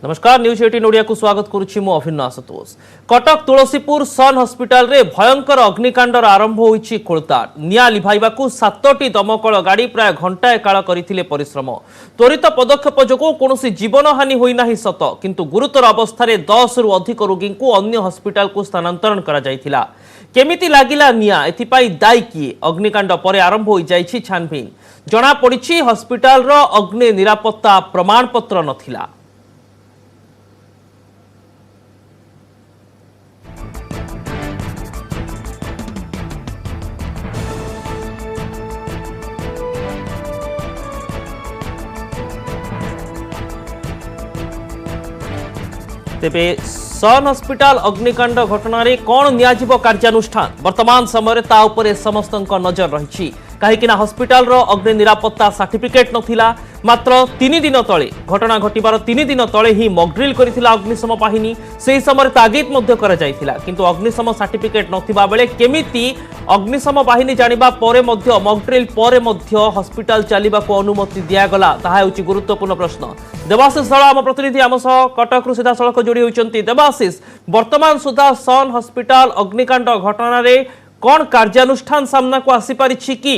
नमस्कार न्यूज 18 ओडिया को स्वागत करुछि मु अभिन्न आशुतोष। कटक तुलसीपुर सन हॉस्पिटल रे भयंकर अग्निकांडर आरंभ होईछि खोलताड़। निया लिभाइबाकू 7टी दमकल गाड़ी प्राय घंटाए काल करिथिले परिश्रम। त्वरित पदक्षेप जोगु कोनोसी जीवन हानि होई नाही सत, किंतु गुरुतर अवस्था रे 10 रु अधिक रोगी को अन्य हॉस्पिटल को स्थानांतरण करा जायथिला। केमिति लागिला निया एथिपाई दायी किए? अग्निकांड परे आरंभ होई जायछि छानबीन। जणा पड़िछि हॉस्पिटल रो अग्नि निरापत्ता प्रमाण पत्र नथिला। तेबे सन हॉस्पिटल अग्निकांड घटना रे कौन नियाजिबो कार्यानुष्ठान वर्तमान समय ता उपरे समस्त नजर रही। कहीं हॉस्पिटल रो अग्नि निरापत्ता सर्टिफिकेट नथिला। मात्र 3 दिन तले घटना घटिबार 3 दिन तले ही मॉकड्रिल करिथिला अग्निशम बाहिनी। से समय तागिद मध्य करा जायथिला, किंतु अग्निशम सर्टिफिकेट नथिबा बेले केमिति अग्निशम बाहिनी जानिबा परे मध्य मॉकड्रिल परे मध्य हॉस्पिटल चलिबाको अनुमति दियागला, ताहा हेउछि गुरुत्वपूर्ण प्रश्न। देवाशीष साळ आम प्रतिनिधि आम सह कटक रु सीधा सड़क जोड़ी होइचंती। देवाशीष, वर्तमान सुधा सन हॉस्पिटल अग्निकांड घटना रे कौन कार्यानुष्ठान सामना को आसी पारिछि कि?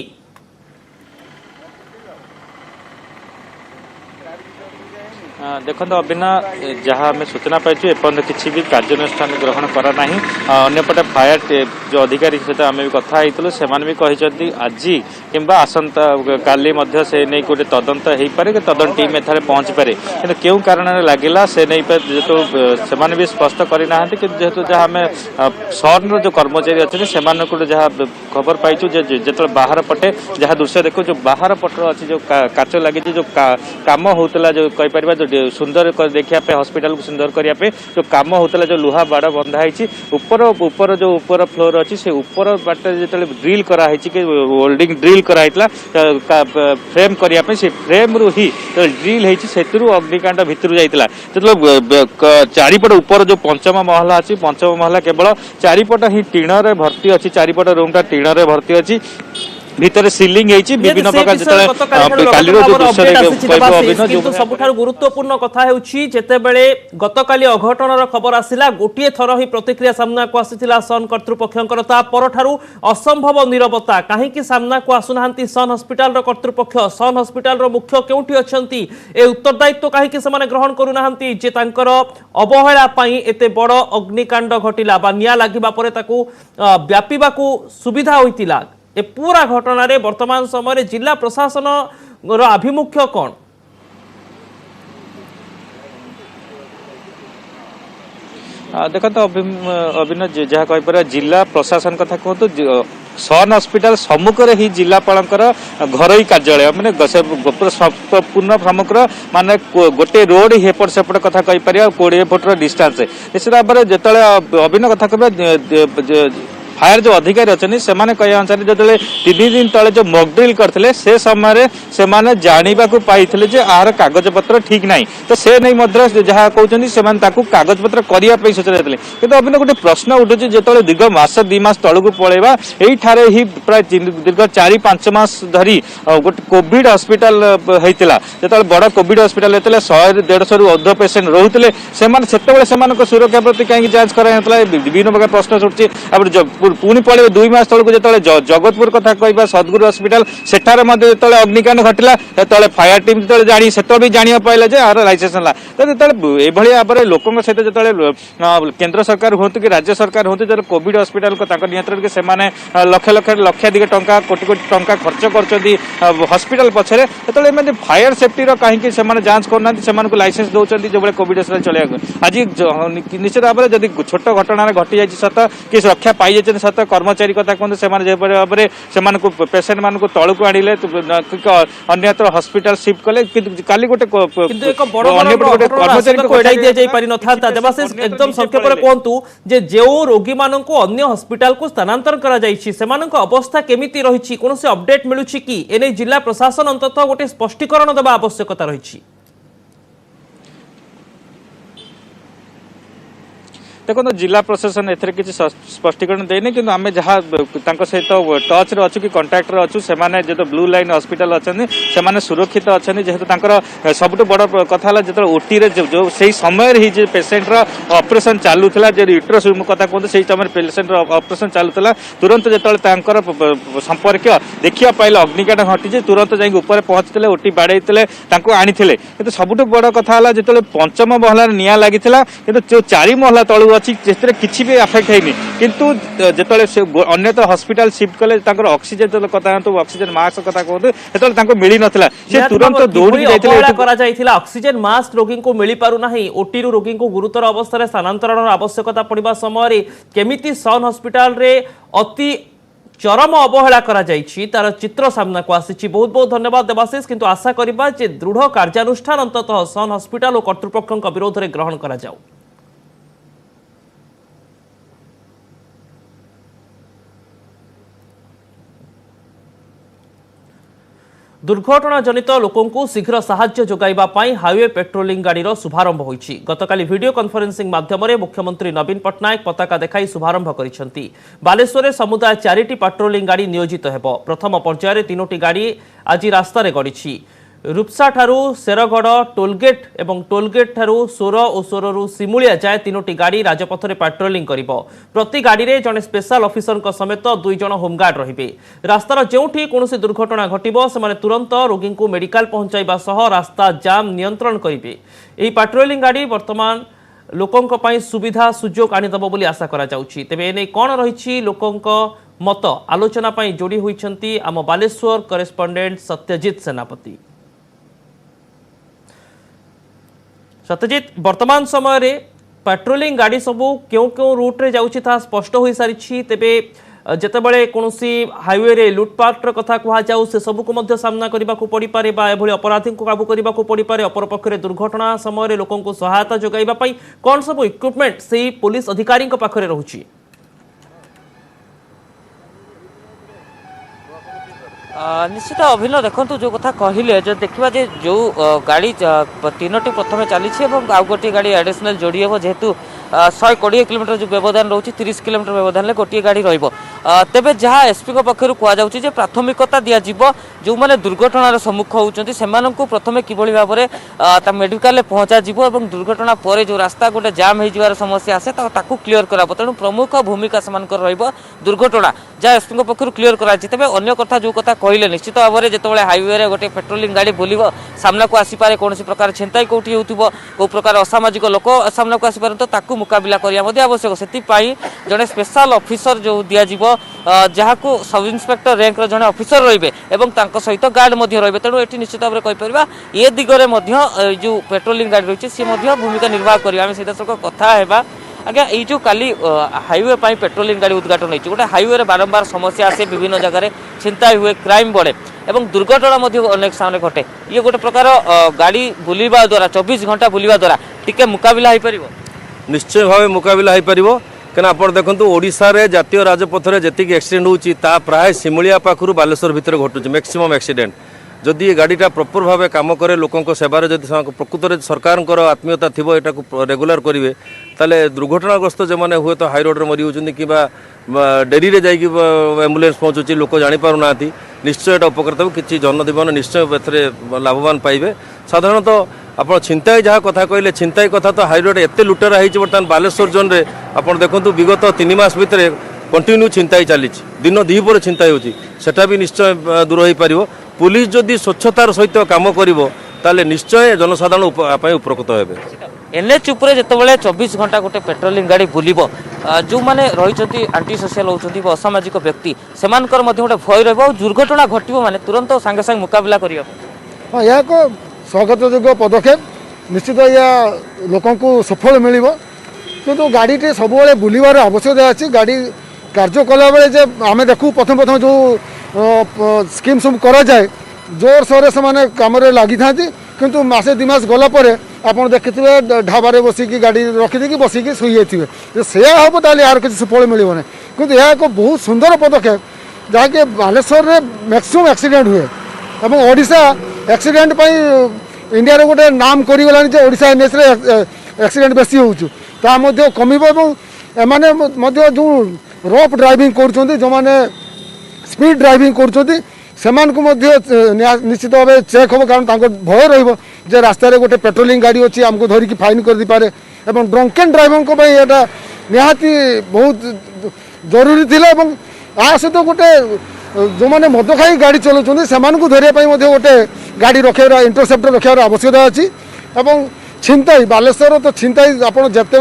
देखो अबिना जहाँ आम सूचना पाई एपर्त किसी भी कार्यानुष्ठान ग्रहण करा नहीं। अंपटे फायर जो अधिकारी सहित आम भी कथा से भी कहते आज कि आसंता काली से नहीं गोटे तदंत हो पारे, तदंत टीम एथारे पहुँची पारे, कि क्यों कारण लगिला से नहीं जेहेतु से भी स्पष्ट करना कि जेहेतु जहाँ आम सन जो कर्मचारी अच्छे से जहाँ खबर पाइचु जो बाहर पटे जहाँ दृश्य देखो जो बाहर पटर अच्छी जो काच लगी जो कम होता जो कहीपर जो सुंदर देखा हॉस्पिटल को सुंदर करने जो कम होता जो लुहा बाड़ बंधा है ऊपर जो ऊपर फ्लोर अच्छी से ऊपर बाट जो ड्रिल कराई कि होल्डिंग ड्रिल कराई फ्रेम करने से फ्रेम रु ही ड्रिल होती अग्निकांड भितर जाइला। जो चारिपट ऊपर जो पंचम महला अच्छी पंचम महला केवल चारिपट ही टीण रे भर्ती अच्छी, चारिपट रूमटा टीण रे भर्ती अच्छी, भितर सीलिंग विभिन्न प्रकार सबुठारु गुरुत्वपूर्ण कथा हेउछि जेतेबेले गतकाली अघटनर खबर आसिला गोटिए थर ही प्रतिक्रिया सामना को आसीथिला सन कर्तृपक्षंकर। ता परठारु असंभव नीरवता काहेकि सामना को आसुनाहांती सन हॉस्पिटल रो कर्तृपक्ष, सन हॉस्पिटल रो मुख्य केउठी अछंती, ए उत्तरदायित्व काहेकि समाने ग्रहण करूनाहांती जे तांकर अवहेला पई एते बड़ अग्निकांड घटिला बा निया लागिबा परे ताकू व्यापीबाकू सुविधा होइतिला। ए पूरा घटना रे वर्तमान समय जिला प्रशासन आभिमुख्य कौन? देखो तो अभिनव जहाँ कहीपर जिला प्रशासन कथा कहतु सन हॉस्पिटल सम्मुखें ही जिलापाल घर कार्यालय माने पूर्ण समग्र माने गोटे रोड हेपट सेपट कथा कहीपर 20 फुट डिस्टेंस निश्चित भाव में जो अभिनव कथा कह फायर जो अधिकारी अच्छे से कहया अनुसार जो 3 दिन तले जो मॉकड्रिल करते से समय से जानवा पाई आर कागज पत्र ठीक ना, तो से नहीं जहाँ कहते हैं कागज पत्र करने सूचना देते कि अभी गोटे प्रश्न उठू जो दीर्घ मास 2 मास तलू पलैबा यही ही प्राय दीर्घ 4-5 मास धरी गोटे कोविड हॉस्पिटल होता जो बड़ कोविड हॉस्पिटल होता 100-150 रु अर्ध पेसेंट रोते से सुरक्षा प्रति कहीं जांच कराई विभिन्न प्रकार प्रश्न उठुची। पुणी पड़े 2 मास तलू जो जगतपुर कथा कह सदगुरु हॉस्पिटल सेठार जो अग्निकांड घटला जो फायर टीम जो जानी से भी जाना पाइला जे आर लाइसेंस है तो जो भाव में लोकों सहित जो केंद्र सरकार हूँ कि राज्य सरकार हूँ जो कोविड हॉस्पिटल को नियंत्रण के लक्ष लक्ष लक्षाधिक टंका कोटी कोटी टंका खर्च कर हॉस्पिटल पछरे जो फायर सेफ्टी कहीं जांच करना लाइसेंस दौरान जो कोविड हॉस्पिटल चले आज निश्चित भाव में जब छोट घटना घटी जाए सत कि रक्षा पाई जाए सत कर्मचारी कथा कहते से भाव में पेसेंट मान तलू आनिले अन्यत्र हॉस्पिटल शिफ्ट कले काली गोटे एकदम संक्षेप कहतु जे जो रोगी मान अन्य हॉस्पिटल को स्थानांतर करा जायछि सेमानक अवस्था केमिति रहिछि कोन से अपडेट मिलुछि कि एने जिला प्रशासन अंततः गोटे स्पष्टीकरण देबा आवश्यकता रहिछि? देखो जिला प्रशासन एथरे किसी स्पष्टीकरण देनी कि आम जहाँ सहित टच रे अच्छु कि कंटाक्ट रे अच्छु सेमाने जो ब्लू लाइन हॉस्पिटल अच्छे से सुरक्षित अच्छा जेहेतु सबुठ बड़ कथा जो ओटी रे जो से समय ही पेसेंट ऑपरेशन चालूला जो यूट्रस कथा कहते से समय पेसेंट ऑपरेशन चालूला तुरंत जो संपर्क देखा पाइले अग्निकांड घटी तुरंत जाइए ऊपर पहुंचते ओटी बाड़े आनी कि सबुठ बड़ कथा जो पंचम महलार निया लगी कि जो 4 महला तलू अच्छी किसी भी अफेक्ट है किंतु जो अन्यत्र हॉस्पिटल शिफ्ट कले ऑक्सीजन कथा कहतु ऑक्सीजन मास्क कथा कहतु जो मिल नाला से तुरंत दौड़ी जाइए ऑक्सीजन मास्क रोगी को मिल पारना ओटी रोगी को गुरुतर अवस्था स्थानांतरण आवश्यकता पड़ा समय केमिति सन हॉस्पिटल रे अति चरम अवहेला करा जाइछि तार चित्र सामना को आसी। बहुत बहुत धन्यवाद देवाशीष, किंतु आशा करिबा जे दृढ़ कार्यानुष्ठान अंततः सन हॉस्पिटल और कर्तृपक्षों विरोध में ग्रहण करा जाऊ। दुर्घटना जनित लोकों शीघ्र साहाय्य जोगाइबा पाई हाईवे पेट्रोलिंग गाड़ीर शुभारंभ होईछि। गतकाली वीडियो कॉन्फ्रेंसिंग माध्यम मुख्यमंत्री नवीन पट्टनायक पताका देखाई शुभारंभ करिसेंति। बालेश्वर समुदाय 4टी पेट्रोलिंग गाड़ी नियोजित हेबो। प्रथम पर्यायर 3टी गाड़ी आज रास्ता रे गड़िछि। रूपसा ठारू शेरगढ़ टोलगेट एवं टोलगेट ठारू सोर और सोरु सिमुलिया जाए 3टी गाड़ी राजपथ में पेट्रोलिंग करिबो। प्रति गाड़ी रे जने स्पेशल ऑफिसर समेत 2 जण होमगार्ड रहिबे। रास्तार जेउठी कोनोसी दुर्घटना घटिबो सेमाने तुरंत रोगी को मेडिकल पहुंचाइबा सह रास्ता जाम नियंत्रण करिबे। एही पेट्रोलिंग गाड़ी वर्तमान लोकों पाई सुविधा सुजोग आनिदेबो बोली आशा करा जाउछि। तेबे एने कोन रहिछि लोकों मत आलोचना पाई जोड़ी होइछंती आम बालेश्वर करेस्पोंडेंट सत्यजित सेनापति। सत्यजित, वर्तमान समय रे पेट्रोलिंग गाड़ी सबू क्यों क्यों रूट रे जाउछि ता स्पष्ट हो सारी। तेबे जेतेबेले कोनोसी हाईवे रे लुटपाट कथा कहा जाऊ से सबू को मध्य सामना करने को पड़ी पारे बा एभली अपराधी को काबू करने को पड़ी पारे। अपर पक्षरे दुर्घटना समय रे लोकों को सहायता जोगाइबा पई कोन सब इक्विपमेंट से पुलिस अधिकारी पाखरे रहुछि? निश्चित अभिनव देखु जो कथा कहले जो देखा जो गाड़ी 3टी प्रथम चली आउ गोटे गाड़ी एडिशनल जोड़ी हे जेहेतु 120 किलोमीटर जो व्यवधान रोचे 30 किलोमीटर व्यवधान गोटे गाड़ी तेबे जहाँ एसपी पक्षर कहुचे प्राथमिकता दिज्व जो मैंने दुर्घटनार सम्मुख होती से प्रथम किभली भाव में मेडिकल पहुँचा और दुर्घटना पर जो रास्ता गोटे जाम हो समस्या आसे क्लीयर कर तेणु प्रमुख भूमिका से दुर्घटना जहाँ एसपी पक्षर क्लीयर कर तेज अगर कथा जो कथा कहले निश्चित भाव में जो हाईवे रे गोटे पेट्रोलिंग गाड़ी बुल सामना को आसीपे कौन प्रकार छिंताई कौटी हो प्रकार असामाजिक लोक सामना को आसीपारे तो मुकाबला करने आवश्यक से जड़े स्पेशल ऑफिसर जो दिज्व जहाँ सब इन्स्पेक्टर रैंक जड़े ऑफिसर रे सहित गार्ड रे तेणु ये निश्चित भाव में कहीपर ये दिगरे जो पेट्रोलिंग गाड़ी रही सी भूमिका निर्वाह कर सीधासख कथा है। आज्ञा ये जो काली हाईवे पेट्रोलिंग गाड़ी उद्घाटन होती गोटे हाईवे बारंबार समस्या आसे विभिन्न जगह छिंता हुए क्राइम बढ़े और दुर्घटना अनेक सामने घटे ये गोटे प्रकार गाड़ी बुलवा द्वारा 24 घंटा बुलवा द्वारा टिके मुकाबला हो पार निश्चय भाव मुकाबला हो पार क्या आप देखो ओडिशा रे जातीय राजपथ में जी एक्सीडेंट होता प्राय सिमुलिया पाखु बालेश्वर भितर घटुचे मैक्सिमम एक्सीडेंट जदि गाड़ीटा प्रॉपर भाव काम करे लोकों सेवार जदि प्रकृत सरकार आत्मीयता थी यहाँ रेगुलर करेंगे ताले दुर्घटनाग्रस्त जो मैंने हुए तो हाई रोड में मरी होती कि डेरी रे जाइए एम्बुलेंस पहुँचुची लोक जापर ना निश्चय यहाँ उपकृत हो कि जनजीवन निश्चय लाभवान पाइबे। साधारणतः आप छिंताई जहाँ कथा कहले छिंताई कथा तो हाई रोड एत लुटेरा हो बर्तमान बालेश्वर जोन रे आप देखो विगत 3 मास भितर कंटिन्यू छिंताई चली दिन दीपर छिंताई होता भी निश्चय दूर हो पार। पुलिस जदि स्वच्छतार सहित काम कर निश्चय जनसाधारण उपकृत हे। एनएच उपर जितेबाला 24 घंटा गोटे पेट्रोलिंग गाड़ी बुल जो मैंने रही आंटी सोशियाल होती असामाजिक व्यक्ति से गोटे भय रहा दुर्घटना घटो माने तुरंत सांगे सांगे मुकाबला कर हाँ यह एक स्वागत योग्य पदक्षेप निश्चित या लोक सफल मिल कि गाड़ी टे सब बुलवार आवश्यकता अच्छी गाड़ी कार्य कला बेले आम देखू प्रथम प्रथम जो स्कीम सब कराए जोर सोरे से कम लगी था किंतु मासे 2 मास गलापर आप देखिए ढाबारे बसिकी गाड़ी रखिदी बसिकी शुई जाइए से हम ताल यार किसी सफल मिलना कि यह एक बहुत सुंदर पदक्षेप जहाँकि बालेश्वर में मैक्सिमम एक्सीडेंट हुए और ओडिशा एक्सीडेंट इंडिया गोटे नाम करगलानी ओडिशा एनएच एक्सीडेंट बेसी हो ତାହା ମଧ୍ୟ କମିବ ଏବଂ ଏମାନେ ମଧ୍ୟ ଯେଉଁ ରଫ୍ ଡ୍ରାଇଭିଂ କରୁଛନ୍ତି, ଯେଉଁମାନେ ସ୍ପିଡ୍ ଡ୍ରାଇଭିଂ କରୁଛନ୍ତି ସେମାନଙ୍କୁ ମଧ୍ୟ ନିଶ୍ଚିତ ଭାବେ ଚେକ୍ ହେବ, କାରଣ ତାଙ୍କ ଭୟ ରହିବ ଯେ ରାସ୍ତାରେ ଗୋଟେ ପେଟ୍ରୋଲିଂ ଗାଡ଼ି ଅଛି ଆମକୁ ଧରିକି ଫାଇନ୍ କରିଦେଇପାରେ। ଏବଂ ଡ୍ରଙ୍କେନ୍ ଡ୍ରାଇଭରଙ୍କ ପାଇଁ ଏଇଟା ନିହାତି ବହୁତ ଜରୁରୀ ଥିଲା ଏବଂ ଆ ସହିତ ଗୋଟେ ଯେଉଁମାନେ ମଦ ଖାଇ ଗାଡ଼ି ଚଲାଉଛନ୍ତି ସେମାନଙ୍କୁ ଧରିବା ପାଇଁ ମଧ୍ୟ ଗୋଟେ ଗାଡ଼ି ରଖିବାର ଇଣ୍ଟରସେପ୍ଟର ରଖିବାର ଆବଶ୍ୟକତା ଅଛି। ଏବଂ ଛିନତାଇ, ବାଲେଶ୍ୱର ତ ଛିନତାଇ ଆପଣ ଯେତେ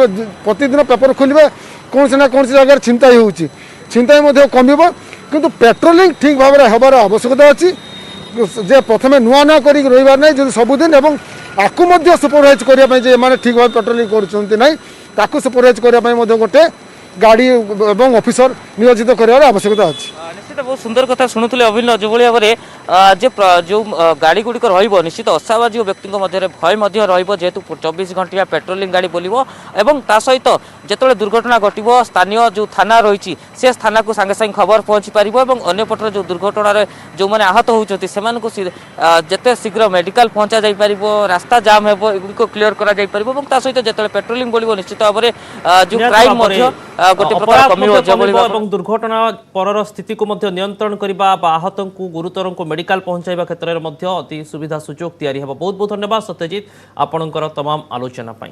ପ୍ରତିଦିନ ପେପର ଖୋଲିବେ କୌଣସି ନା କୌଣସି ଜାଗାରେ ଛିନତାଇ ହେଉଛି, ଛିନତାଇ ମଧ୍ୟ କମିବ। କିନ୍ତୁ ପେଟ୍ରୋଲିଂ ଠିକ୍ ଭାବରେ ହେବାର ଆବଶ୍ୟକତା ଅଛି ଯେ ପ୍ରଥମେ ନୂଆ ନୂଆ କରିକି ରହିବାର ନାହିଁ, ଯଦି ସବୁଦିନ ଏବଂ ଆକୁ ମଧ୍ୟ ସୁପରଭାଇଜ୍ କରିବା ପାଇଁ ଯେ ଏମାନେ ଠିକ୍ ଭାବେ ପେଟ୍ରୋଲିଂ କରୁଛନ୍ତି ନାହିଁ ତାକୁ ସୁପରଭାଇଜ୍ କରିବା ପାଇଁ ମଧ୍ୟ ଗୋଟେ ଗାଡ଼ି ଏବଂ ଅଫିସର ନିୟୋଜିତ କରିବାର ଆବଶ୍ୟକତା ଅଛି। ନିଶ୍ଚିତ ବହୁତ ସୁନ୍ଦର କଥା ଶୁଣୁଥିଲେ ଅଭିନୟ, ଯେଭଳି ଭାବରେ যে ଯେଉଁ ଗାଡ଼ି ଗୁଡ଼ିକ ରହିବ ନିଶ୍ଚିତ ଅସାମାଜିକ ବ୍ୟକ୍ତିଙ୍କ ମଧ୍ୟରେ ଭୟ ମଧ୍ୟ ରହିବ, ଯେହେତୁ 24 ଘଣ୍ଟିଆ ପେଟ୍ରୋଲିଂ ଗାଡ଼ି ବୁଲିବ ଏବଂ ତା ସହିତ ଯେତେବେଳେ ଦୁର୍ଘଟଣା ଘଟିବ ସ୍ଥାନୀୟ ଯେଉଁ ଥାନା ରହିଛି ସେ ଥାନାକୁ ସାଙ୍ଗେ ସାଙ୍ଗେ ଖବର ପହଞ୍ଚି ପାରିବ ଏବଂ ଅନ୍ୟପଟରେ ଯେଉଁ ଦୁର୍ଘଟଣାରେ ଯେଉଁମାନେ ଆହତ ହେଉଛନ୍ତି ସେମାନଙ୍କୁ ଯେତେ ଶୀଘ୍ର ମେଡ଼ିକାଲ ପହଞ୍ଚା ଯାଇପାରିବ, ରାସ୍ତା ଜାମ୍ ହେବ, ଏଗୁଡ଼ିକ କ୍ଲିୟର କରାଯାଇପାରିବ ଏବଂ ତା ସହିତ ଯେତେବେଳେ ପେଟ୍ରୋଲିଂ ବୁଲିବ ନିଶ୍ଚିତ ଭାବରେ ଯେଉଁ କ୍ରାଇମ୍ ମଧ୍ୟ ଗୋଟେ ପ୍ରକାର କମିବ ଏବଂ ଦୁର୍ଘଟଣା ପରର ସ୍ଥିତିକୁ ମଧ୍ୟ ନିୟନ୍ତ୍ରଣ କରିବା ବା ଆହତଙ୍କୁ ଗୁରୁତରଙ୍କୁ मेडिकल पहुंचाइबा क्षेत्र में मध्य अति सुविधा सुजोग तैयारी हेबो। बहुत बहुत धन्यवाद सत्यजित आपणकर तमाम आलोचना पाई।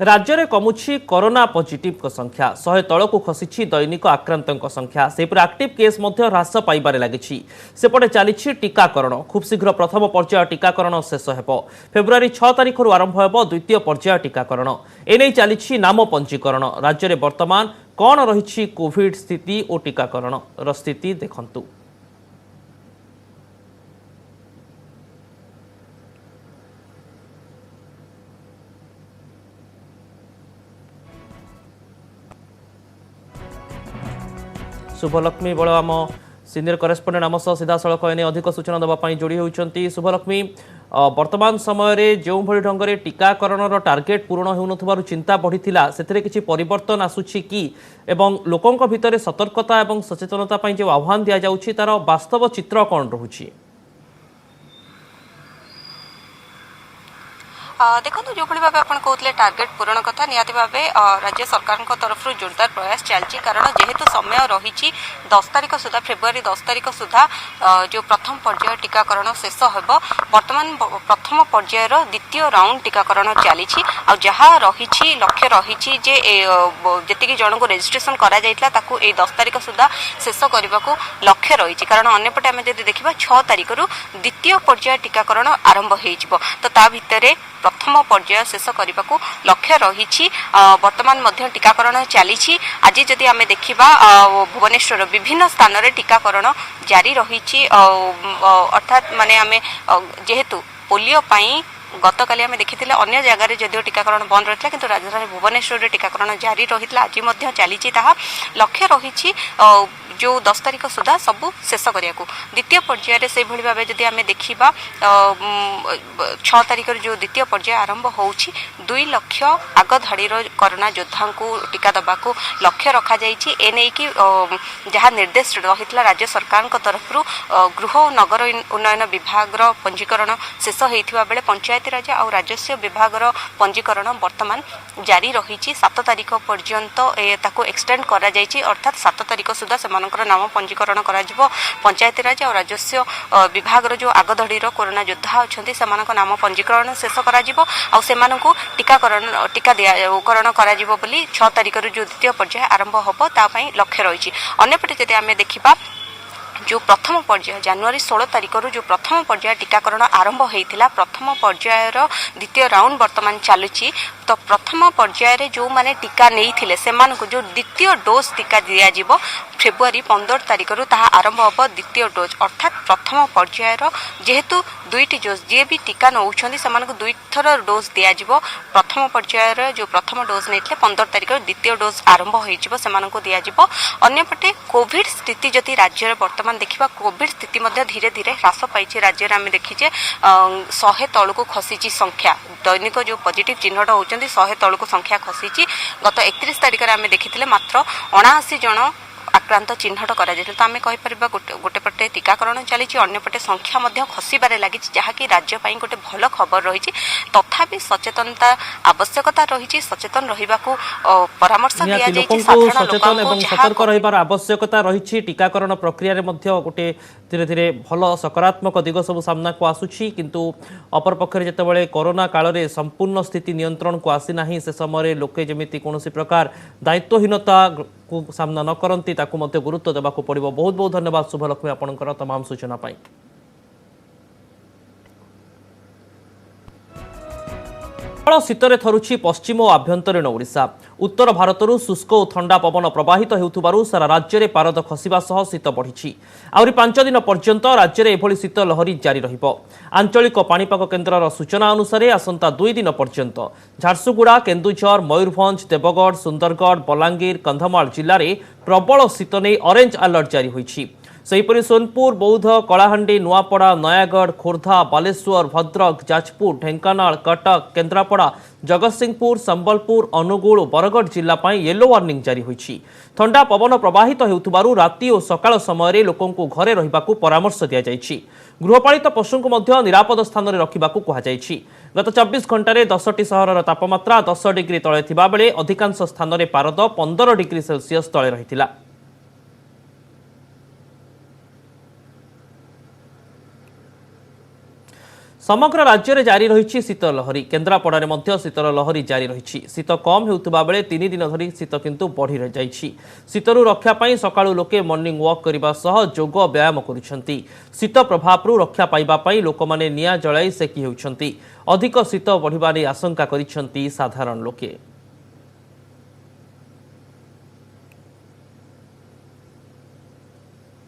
राज्य में कमुछि कोरोना पॉजिटिव संख्या 100 तलकू खसी दैनिक आक्रांत संख्या सेपरि एक्टिव केस ह्रास पाइबारे लगी। सेपटे चली टीकाकरण खूब शीघ्र प्रथम पर्याय टीकाकरण शेष हेब। फेब्रुआरी 6 तारिख आरंभ हेब द्वितीय पर्याय टीकाकरण। एने चली नाम पंजीकरण। राज्य में वर्तमान कौन रही कोविड स्थिति और टीकाकरण स्थिति देखंतु। शुभलक्ष्मी बड़ आम सीनियर करेस्पोंडेंट आम सह सीधा सड़क एने अधिक सूचना देवाई जोड़ी होती। शुभलक्ष्मी, वर्तमान समय जो भली ढंग से टीकाकरण टार्गेट पूरण हो चिंता बढ़ी से किसी परिवर्तन आसूची कि एवं लोकों भितर सतर्कता और सचेतनता जो आह्वान दि जाऊँगी तार वास्तव चित्र कौन रोचे? देखो जो भाव आप कहते टार्गेट पूरण कथा निहाती भाव राज्य सरकार तरफ जोरदार प्रयास चलती, कारण जेहेतु समय रही 10 तारिख सुधा फेब्रुआरी 10 तारिख सुधा जो प्रथम पर्याय टीकाकरण शेष होब। वर्तमान प्रथम पर्यायर द्वितीय राउंड टीकाकरण चली जहाँ रही लक्ष्य रही जी जन को रेजिस्ट्रेशन करा 10 तारिख सुधा शेष करने को लक्ष्य रही, कारण अंपटे आम जब देखा 6 तारिख द्वितीय पर्याय टीकाकरण आरंभ हो तो ता भितर प्रथम पर्याय शेष करने को लक्ष्य रही। वर्तमान मध्य टीकाकरण चली। आज जदि आम देखा भुवनेश्वर विभिन्न स्थान में टीकाकरण जारी रही। अर्थात माने आम जेहेतु पोलियो पाई गतकाली आम देखी अन्य जगह जदिव टीकाकरण बंद रही किंतु राजधानी भुवनेश्वर में टीकाकरण जारी रही आज चली। लक्ष्य रही जो 10 तारिख सुधा सबू शेष करने को। द्वितीय पर्यायर से भाव जदि आम देखा 6 तारिख जो द्वितीय पर्याय आरंभ हो 2 लाख आग धाड़ीर कोरोना योद्धा को टीका दबा को लक्ष्य रखा जाने की जहाँ निर्देश रही राज्य सरकार तरफ गृह और नगर उन्नयन विभाग पंजीकरण शेष होता बेले पंचायती राज और राजस्व विभाग पंजीकरण वर्तमान जारी रही। 7 तारिख पर्यंत एक्सटेंड करा जायछि, अर्थात 7 तारिख सुधा से नाम पंजीकरण करा पंचायती राज और राजस्व विभाग जो आगधड़ी कोरोना योद्धा अच्छा से नाम पंजीकरण शेष करा टीकाकरण टीका दिकरण करा 6 तारिख जो द्वितीय पर्याय आरंभ होब तापाई लक्ष्य रही। अन्यपटे जदि आम देखा जो प्रथम पर्याय जनवरी 16 तारिख जो प्रथम पर्याय टीकाकरण आरंभ होता प्रथम पर्यायर द्वितीय राउंड वर्तमान चलुची। तो प्रथम पर्यायर जो माने टीका नहीं से जो द्वितीय डोज टीका दिज्व फेब्रुआरी 15 तारिख आरंभ होब द्वितीय डोज, अर्थात प्रथम पर्यायर जेहेतु 2टी डोज जी भी टीका नौ से 2 थर डोज दिज्व। प्रथम पर्यायर जो प्रथम डोज नहीं 15 तारिख द्वितीय डोज आरंभ हो दिज्व। अन्यपटे कोविड स्थिति जदि राज्य वर्तमान देखा कोविड स्थिति धीरे धीरे ह्रास पाई। राज्य में आम देखीचे 100 तलू खसी संख्या दैनिक जो पॉजिटिव चिन्हट होती 100 तलू संख्या खसी। गत 31 तारिख आम देखी मात्र 79 जन आक्रांत चिन्हट कर तो आम कहीपर गोटे पटे टीकाकरण चली अंपटे संख्या खसबार लगी जहाँकि राज्य गोटे भल खबर रही तथापि सचेतनता आवश्यकता रही सचेतन रहा परामर्श सचेतन और सतर्क रहिबार आवश्यकता रही टीकाकरण प्रक्रिया गोटे धीरे धीरे भल सकारात्मक दिग सब सामना को आसुछि किंतु अपर पक्षरे जेतेबेले कोरोना काल रे संपूर्ण स्थिति नियंत्रण को आसी नाही से समय लोके जेमिति कोनोसी प्रकार दायित्वहीनता को सामना न करंती ताकू मते गुरुत्व देबाकू पड़िबो। बहुत बहुत धन्यवाद शुभलक्ष्मी आपनकर तमाम सूचना पाई। शीतरे थरुछि पश्चिम और आभ्यंतरीण ओडिशा उत्तर भारतरू शुष्क और ठंडा पवन प्रवाहित हेउथुबारु सारा राज्य में पारद खसिबा सह शीत बढ़िछि। आउरी 5 दिन पर्यंत राज्य में एभली शीत लहरी जारी रहिबो। आंचलिक पाणीपाग केन्द्रर सूचना अनुसार आसंता 2 दिन पर्यंत झारसुगुड़ा केन्दुझर मयूरभंज देवगढ़ सुंदरगढ़ बलांगीर कंधमाल जिले में प्रबल शीत नहीं ऑरेंज अलर्ट जारी होइछि। सेहीपरि सोनपुर बौद्ध कलाहांडी नुआपड़ा नयागढ़ खोर्धा बालेश्वर भद्रक जाजपुर ढेंकानाल कटक केन्द्रापड़ा जगतसिंहपुर संबलपुर अनुगुल और बरगढ़ जिला येलो वार्निंग जारी होइछि। ठंडा पवन प्रवाहित हेउथुबारु राति और सकाळ समय लोकंकु घरे रहिबाकू परामर्श दिया जाइछि। गृहपालित पशुंकु मध्य निरापद स्थान में रखिबाकू कुहाଯାଇଛି। गत 24 घंटे 10टी सहरर तापमात्रा 10 डिग्री तले थिबा बेले अधिकांश स्थान में पारद 15 डिग्री सेल्सियस तले रहिथिला। समग्र राज्य में जारी रही शीत लहरी केन्द्रापड़ा में शीतर लहरी जारी रही। शीत कम होता बेले 3 दिन धरी शीत किंतु बढ़ी जाइछि। शीतरू रक्षापी सकाळु लोके मॉर्निंग वॉक करने सह जोग व्यायाम करुछंती। शीत प्रभाव रक्षा पाइबापी लोक मैंने निआ जलाई सेकी होउछंती। अधिक शीत बढ़िबा नै आशंका करिछंती साधारण लोके।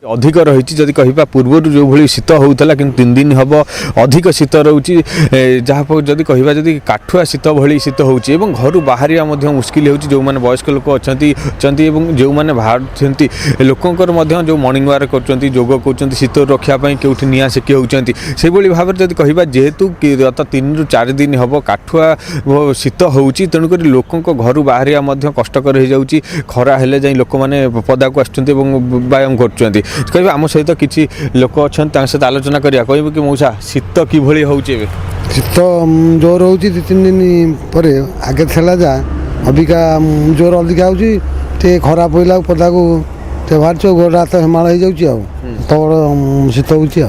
अधिक रही जदि कह पूर्व जो भाई शीत होता कि 3 दिन हम अधिक शीत रोचे जहाँ जदि कह जदि काठुआ शीत भाई शीत होची एवं घर बाहर मुस्किल हो जो मैंने वयस्क लोक अच्छा जो मैंने बाहर लोकंर जो मॉर्निंग वाक कर जोग कर शीत रक्षापी कौटी निआ सेकी होती से भाव जब कह जेहेतु गत 3 ରୁ 4 दिन हम काठुआ शीत होची तेणुक लोक घर बाहर कष्टकर हो जाऊँगी खरा हेले जाई लोक मैंने पदा को आसुँच व्यायाम कर कह आम सहित किसी लोक अच्छा सहित आलोचना करिया कह कि मौसा शीत किभली होची शीत जोर हो 2-3 दिन पर आगे थेला जा अबिका जोर अधिका होची ते खरा पइला पदा को ते बाहर गोड़ रात हिमाल हो जाऊँ शीत होची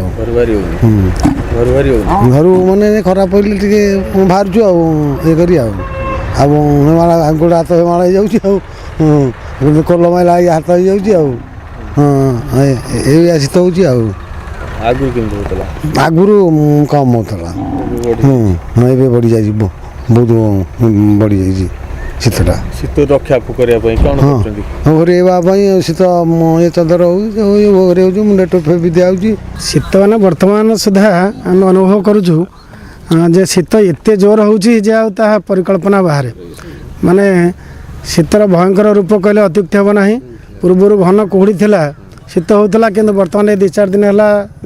घर मैंने खरा पड़े टे बाहर ये करी हिमाल गोड़ हाथ हिमाल हो जाऊँ कोल माइला हाथ हो जाऊँ हाँ ये शीत होची आगुरी कम होता ये बढ़ी जाए बहुत बढ़ी जाए शीतटा शीत रक्षा करने कौन शीत ये चदर हो मुंडे टोपे भी दिखाई शीत मैंने बर्तमान सुधा आम अनुभव करुचु जे शीत एत जोर हो परिकल्पना बाहर माने शीतर भयंकर रूप कहले अत्युक्ति हम ना पूर्वर घन कुहुड़ी थिला शीत होता कि बर्तमान 2-4 दिन है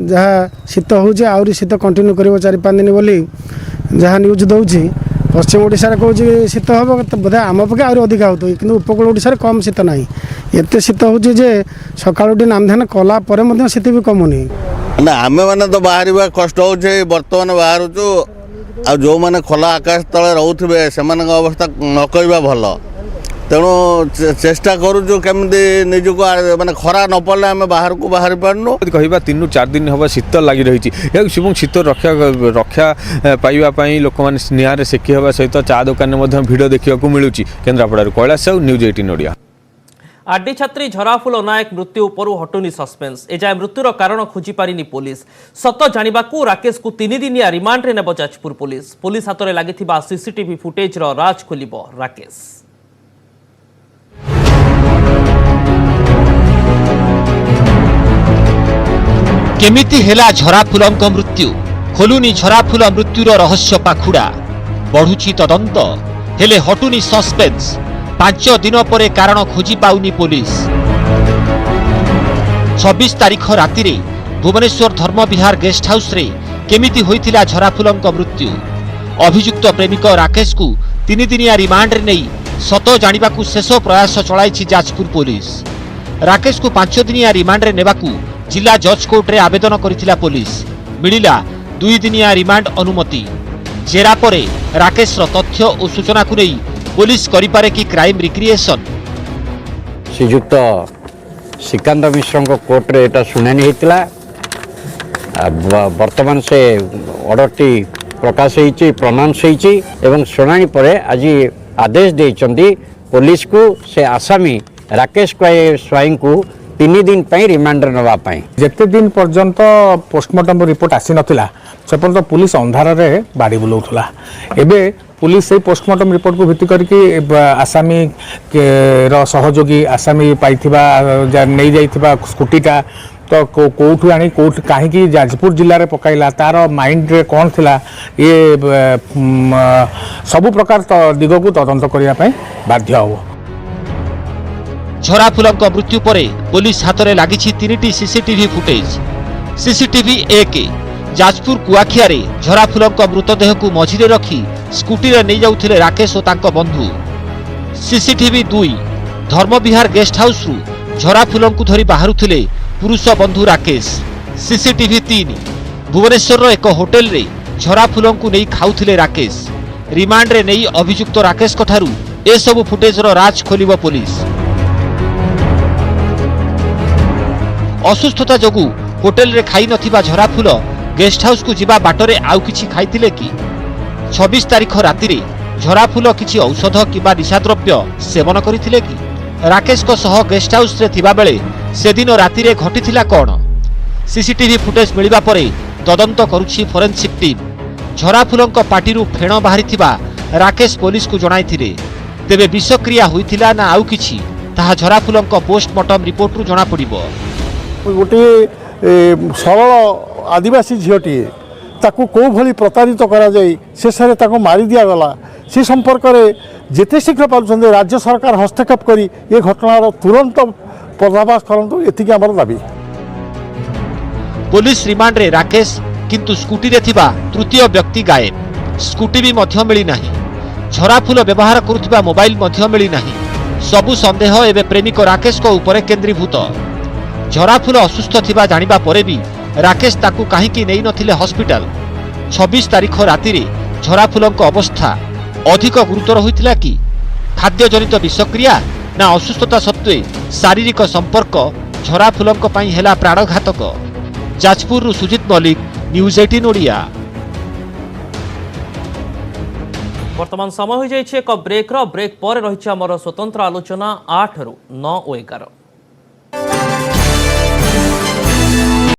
जहाँ शीत हो शीत कंटिन्यू कर 4-5 दिन बोली जहाँ न्यूज दौची पश्चिम ओडिशा कौच शीत हम बोधे आम पक्षे आहरी अधिका हो कि उपकूल ओडिशा कम शीत ना एत शीत हो सका नामधान कलापर शीत भी कमुनी ना आम मैंने तो बाहर कष्ट हो बर्तमान बाहर आ जो मैंने खोला आकाश तले रोथे से अवस्था न कहवा भल तेणु चेष्टा करूँ केमती निजक माने खरा न पड़े आम बाहर को बाहर पार्नु कह 3 ରୁ 4 दिन हम शीत लगी रही शीत रक्षा पाइबापी लोक मैंने निआर सेकी हवा सहित चा दुकान में भिड़ देखा मिलूँ केन्द्रापड़ा कैलाश साहू न्यूज 18 ओडिया। आरडी छात्री झराफुल नायक मृत्यु उपरू हटुनी सस्पेंस एजाए मृत्युर कारण खोजी पारिनी पुलिस सत जानिबाकू राकेश को 3 दिनिया रिमांड रे नेब जाजपुर पुलिस हाथ में लगी सीसीटीवी फुटेज राज खोलिबो राकेश। केमिति हेला झराफुलंक मृत्यु खोलुनी झराफुल मृत्युर रहस्य पाखुड़ा बढ़ुची तदंत हेले हटुनी सस्पेंस 5 दिन पर कारण खोजी पाउनी पुलिस। 26 तारीख राति रे भुवनेश्वर धर्मविहार गेस्ट हाउस रे केमिति होइथिला झराफुलंक मृत्यु अभियुक्त प्रेमिक राकेश को 3 दिनिया रिमांड रे नहीं सत जानिबाकू शेष प्रयास चलाइछि जाजपुर पुलिस। राकेश को 5 दिनिया रिमांड रे नेबाकू जिला जज कोर्ट रे आवेदन करिथिला पुलिस। मिलिला 2 दिनिया रिमांड अनुमति। जेरा परे राकेश रो तथ्य और सूचना को नहीं पुलिस करि पारे कि क्राइम रिक्रिएशन। श्रीजुक्त श्रीकांत मिश्र कोर्ट रे एटा सुनानी होता। वर्तमान से ऑर्डरटी प्रकाश होती प्रनाउंस होती एवं शुणाणी पर आज आदेश देइचंदी पुलिस को से आसामी राकेश स्वाई को 3 दिन पर रिमांड नापी। जिते दिन पर्यंत पोस्टमार्टम रिपोर्ट आसी नथिला से पर्यंत पुलिस अंधार रे बाड़ी बुलाउथला। एबे पुलिस से पोस्टमार्टम रिपोर्ट को भित्ति करके आसामी सहयोगी आसामी पाइथिबा नहीं जाइथिबा स्कूटीटा तो कोठू आनी कोठ कहीं जाजपुर जिले में पकाइला तार माइंड रे कौन थिला ये सबु प्रकार दिग को तदंत करने बाध्य हो। झराफुलंक मृत्यु परे पुलिस हाथ में लगी 3टी सीसीटीवी फुटेज। सीसीटीवी 1 जाजपुर कुआखिया रे झराफुलंक मृतदेह को मझिरे रखी स्कूटी रे नहीं जाउथिले राकेश और तांको बंधु। सीसीटीवी 2 धर्मविहार गेस्ट हाउस रु झराफुलंक धरी बाहरुथिले पुरुष बंधु राकेश। सीसीटीवी 3 भुवनेश्वर रो एक होटेल रे झराफुलंक नहीं खाउथिले राकेश। रिमांड रे नहीं अभियुक्त राकेश कठारू ए सब फुटेज रो राज खोलिबो पुलिस। असुस्थता जोगु होटेल रे खाई नथिबा झराफुल गेस्ट हाउस को जिबा बाटरे आउ किछि खाइथिले कि? 26 तारिख राति रे झराफुल किछि औषध किबा निशाद्रव्य सेवन करिथिले कि? राकेश को सह गेस्ट हाउस रे थिबा बेले से दिन राति रे घटिथिला कोन? सीसीटीवी फुटेज मिलिबा परे तदंत करूछि फोरेंसिक टीम। झराफुलंक पार्टी फेण बाहरिथिबा राकेश पुलिस को जणाइथिले। तेबे विषक्रिया होइथिला ना आउ किछि ताहा झराफुलंक पोस्टमार्टम रिपोर्ट रु जणा पड़िबो। गोटे सरल आदिवासी झीटी ताकू कौ भली प्रतारित करा जाई शेष रे ताकू मारी दिया गला से संपर्क रे जेते शीघ्र पारुछन्ते राज्य सरकार हस्तक्षेप करी ये घटनार तुरंत पर्दाफाश करंतु एतिकी हमर दाबी। पुलिस रिमांड रे राकेश किंतु स्कूटी रे थिबा तृतीय व्यक्ति गायब। स्कूटी भी मध्य मिली नाही। झराफुल व्यवहार करुथिबा मोबाइल मध्य मिली नाही। सबु संदेह एबे प्रेमिक राकेश को ऊपर केंद्रीभूत। झराफुल असुस्थ थिबा जानिबा परे भी राकेश ताकू काहींकी नेई नथिले हॉस्पिटल। 26 तारिख राति रे झराफुलंक अवस्था अधिक गुरुतर होइतिला कि? खाद्य जनित विषक्रिया ना असुस्थता सत्वे शारीरिक संपर्क झराफुलंक पई हेला प्राणघातक? जाजपुर सुजित मलिक, न्यूज 18 ओडिया। वर्तमान समय हो जाइए एक ब्रेक पर रही स्वतंत्र आलोचना 8 ରୁ 9 ଓ 11।